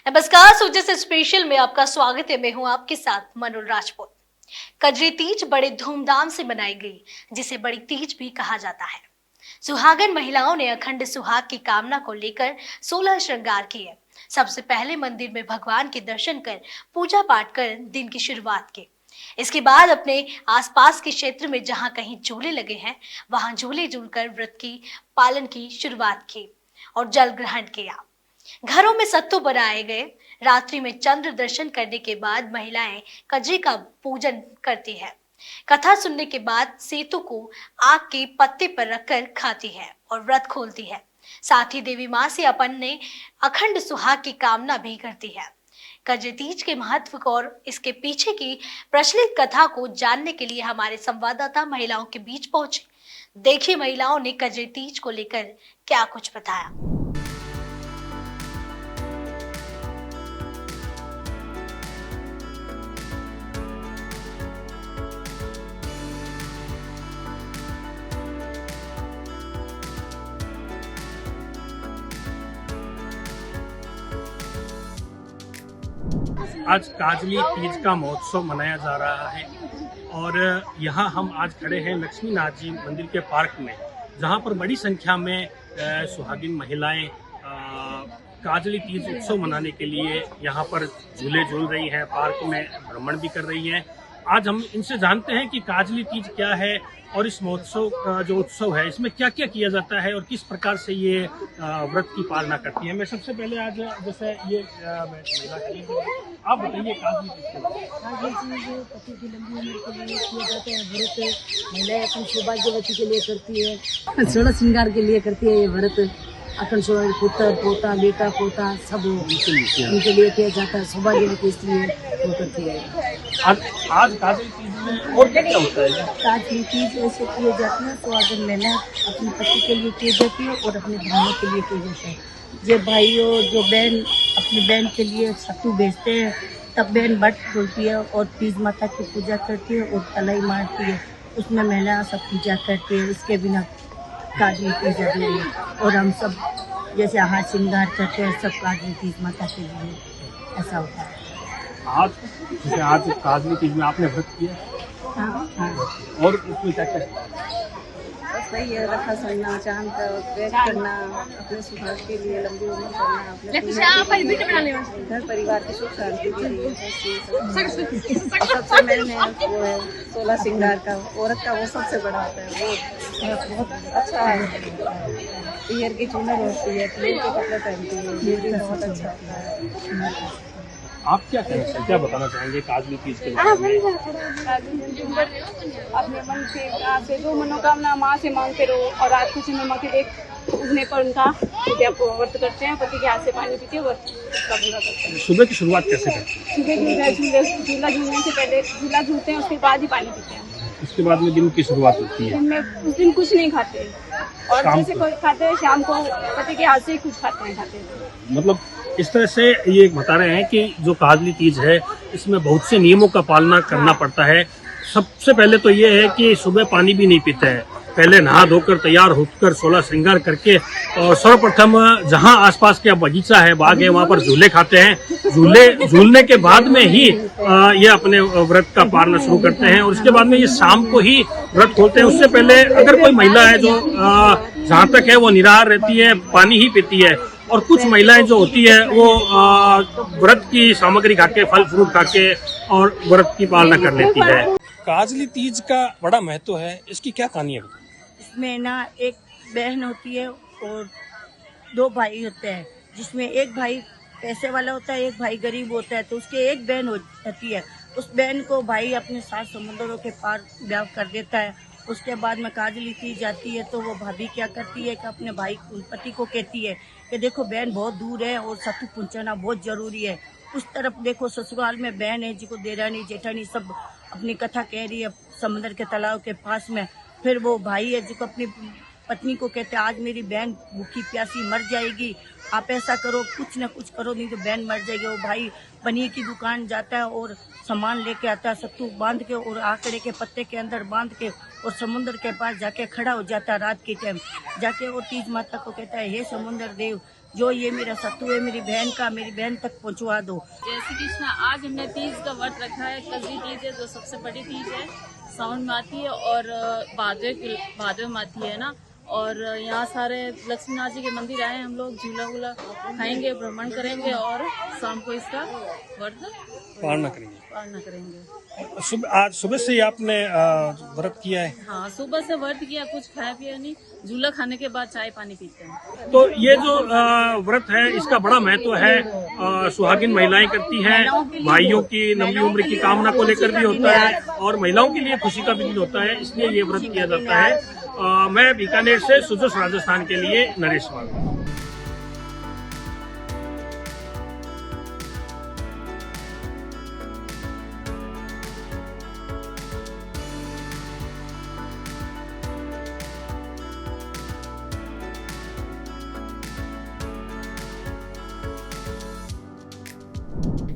नमस्कार, सूर्य से स्पेशल में आपका स्वागत है। मैं हूं आपके साथ मनोज राजपूत। कजरी तीज बड़े धूमधाम से मनाई गई, जिसे बड़ी तीज भी कहा जाता है। सुहागन महिलाओं ने अखंड सुहाग की कामना को लेकर 16 श्रृंगार किए। सबसे पहले मंदिर में भगवान के दर्शन कर पूजा पाठ कर दिन की शुरुआत की। इसके बाद अपने आसपास के क्षेत्र में जहां कहीं झूले लगे हैं, वहां झूले झूलकर व्रत की पालन की शुरुआत की और जल ग्रहण किया। घरों में सत्तू बनाए गए। रात्रि में चंद्र दर्शन करने के बाद महिलाएं कजरी का पूजन करती है। कथा सुनने के बाद सेतु को आग के पत्ते पर रखकर खाती है और व्रत खोलती है। साथ ही देवी मां से अपने अखंड सुहाग की कामना भी करती है। कजरी तीज के महत्व को और इसके पीछे की प्रचलित कथा को जानने के लिए हमारे संवाददाता महिलाओं के बीच पहुंचे। देखिए महिलाओं ने कजरी तीज को लेकर क्या कुछ बताया। आज काजली तीज का महोत्सव मनाया जा रहा है और यहाँ हम आज खड़े हैं लक्ष्मी नाथ जी मंदिर के पार्क में, जहाँ पर बड़ी संख्या में सुहागिन महिलाएं काजली तीज उत्सव मनाने के लिए यहाँ पर झूले झूल रही हैं, पार्क में भ्रमण भी कर रही हैं। आज हम इनसे जानते हैं कि काजली तीज क्या है और इस महोत्सव का जो उत्सव है इसमें क्या क्या किया जाता है और किस प्रकार से ये व्रत की पालना करती है। मैं सबसे पहले आज जैसे ये महिला आप बताइए काजली तीज पति की लंबी उम्र के लिए किया जाता है व्रत। महिलाएं अपनी सौभाग्यवती के लिए करती है, 16 श्रृंगार के लिए करती है ये व्रत। अखंड सौभाग्य पुत्र पोता बेटा पोता सब उनके लिए किया जाता है। सौभाग्यवती इसलिए वो करती है। आज काजली तीज में और क्या क्या होता है? काजली तीज ऐसे किए जाते हैं तो अगर महिला अपने पति के लिए की जाती है और अपने भाइयों के लिए किया जाता है। जो भाइयों जो बहन अपनी बहन के लिए सत्तू भेजते हैं, तब बहन बट खोलती है और तीज माता की पूजा करती है और तलाई मारती है। उसमें महिला सब पूजा करती है। इसके बिना काजली तीज अधूरी है। और हम सब जैसे हाथ श्रृंगार करते हैं, सब काजली तीज माता के लिए ऐसा होता है। आज काजली तीज में आपने व्रत किया? हाँ। और उसमें क्या क्या? बस वही है, रखा सड़ना, चांद का वेट करना, अपने सुहाग के लिए लंबी उम्र करना, अपने घर परिवार की सुख शांति के लिए। सबसे मेन है वो है 16 श्रृंगार का, औरत का वो सबसे बड़ा होता है। वो बहुत अच्छा है। पीयर की चुनर होती है, पीयर के कपड़े पहनती है, ये भी बहुत अच्छा होता है। आप क्या क्या बताना चाहेंगे काजली तीज के बारे में? अपने मन से आप जो मनोकामना माँ से मांगते रहो और रात को चंद्रमा के देख उगने पर उनका व्रत करते हैं, पति के हाथ से पानी पीते हैं, व्रत का पूरा करते हैं। सुबह की शुरुआत कैसे करते हैं? सुबह झूला झूलने से पहले झूला झूलते हैं, उसके बाद ही पानी पीते हैं। उसके बाद में दिन की शुरुआत होती है। दिन में उस दिन कुछ नहीं खाते और जैसे कोई खाते हैं शाम को पति के हाथ से ही कुछ खाते हैं। मतलब इस तरह से ये बता रहे हैं कि जो काजली तीज है इसमें बहुत से नियमों का पालना करना पड़ता है। सबसे पहले तो ये है कि सुबह पानी भी नहीं पीते हैं, पहले नहा धोकर तैयार होकर 16 श्रृंगार करके और सर्वप्रथम जहां आसपास के बगीचा है, बाग है, वहां पर झूले खाते हैं। झूलने के बाद में ही ये अपने व्रत का पालना शुरू करते हैं और उसके बाद में ये शाम को ही व्रत खोलते हैं। उससे पहले अगर कोई महिला है जो जहां तक है वो निराहार रहती है, पानी ही पीती है और कुछ महिलाएं जो होती है वो व्रत की सामग्री खाके, फल फ्रूट खाके और व्रत की पालना कर लेती है। काजली तीज का बड़ा महत्व है, इसकी क्या कहानी है? इसमें ना एक बहन होती है और 2 भाई होते हैं, जिसमें एक भाई पैसे वाला होता है, एक भाई गरीब होता है। तो उसके एक बहन होती है, उस बहन को भाई अपने 7 समुद्रों के पार ब्याह कर देता है। उसके बाद में काजली तीज जाती है तो वो भाभी क्या करती है कि अपने भाई पति को कहती है कि देखो बहन बहुत दूर है और सत्तू पहुँचाना बहुत जरूरी है। उस तरफ देखो ससुराल में बहन है जिसको देरानी जेठानी सब अपनी कथा कह रही है समुद्र के तालाब के पास में। फिर वो भाई है जिसको अपनी पत्नी को कहते हैं आज मेरी बहन भूखी प्यासी मर जाएगी, आप ऐसा करो कुछ ना कुछ करो नहीं तो बहन मर जाएगी। वो भाई पनीर की दुकान जाता है और सामान लेके आता है, सत्तू बांध के और आकड़े के पत्ते के अंदर बांध के और समुद्र के पास जाके खड़ा हो जाता है रात के टाइम जाके। और तीज माता को कहता है हे समुद्र देव जो ये मेरा सत्तू है मेरी बहन का, मेरी बहन तक पहुंचवा दो। जय श्री कृष्ण। आज हमने तीज का व्रत रखा है। कजरी तीज है जो सबसे बड़ी तीज है, सावन में आती है और भादव में आती है ना। और यहाँ सारे लक्ष्मीनाथ जी के मंदिर आए, हम लोग झूला वूला खाएंगे, भ्रमण करेंगे और शाम को इसका व्रत पालना करेंगे। आज सुबह से ही आपने व्रत किया है? हाँ, सुबह से व्रत किया, कुछ खाया पिया नहीं, झूला खाने के बाद चाय पानी पीते हैं। तो ये जो व्रत है इसका बड़ा महत्व है। सुहागिन महिलाएं करती हैं, भाइयों की लंबी उम्र की कामना को लेकर भी होता है और महिलाओं के लिए खुशी का भी दिन होता है, इसलिए ये व्रत किया जाता है। मैं बीकानेर से सुजस राजस्थान के लिए नरेश वाल।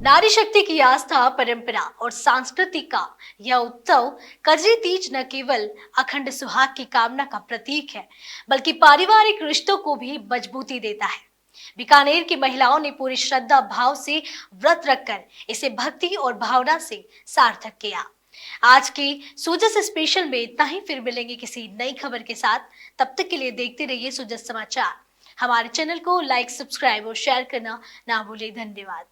नारी शक्ति की आस्था, परंपरा और संस्कृति का यह उत्सव कजरी तीज न केवल अखंड सुहाग की कामना का प्रतीक है, बल्कि पारिवारिक रिश्तों को भी मजबूती देता है। बीकानेर की महिलाओं ने पूरी श्रद्धा भाव से व्रत रखकर इसे भक्ति और भावना से सार्थक किया। आज की सुजस स्पेशल में इतना ही, फिर मिलेंगे किसी नई खबर के साथ। तब तक के लिए देखते रहिए सुजस समाचार। हमारे चैनल को लाइक, सब्सक्राइब और शेयर करना ना भूलिए। धन्यवाद।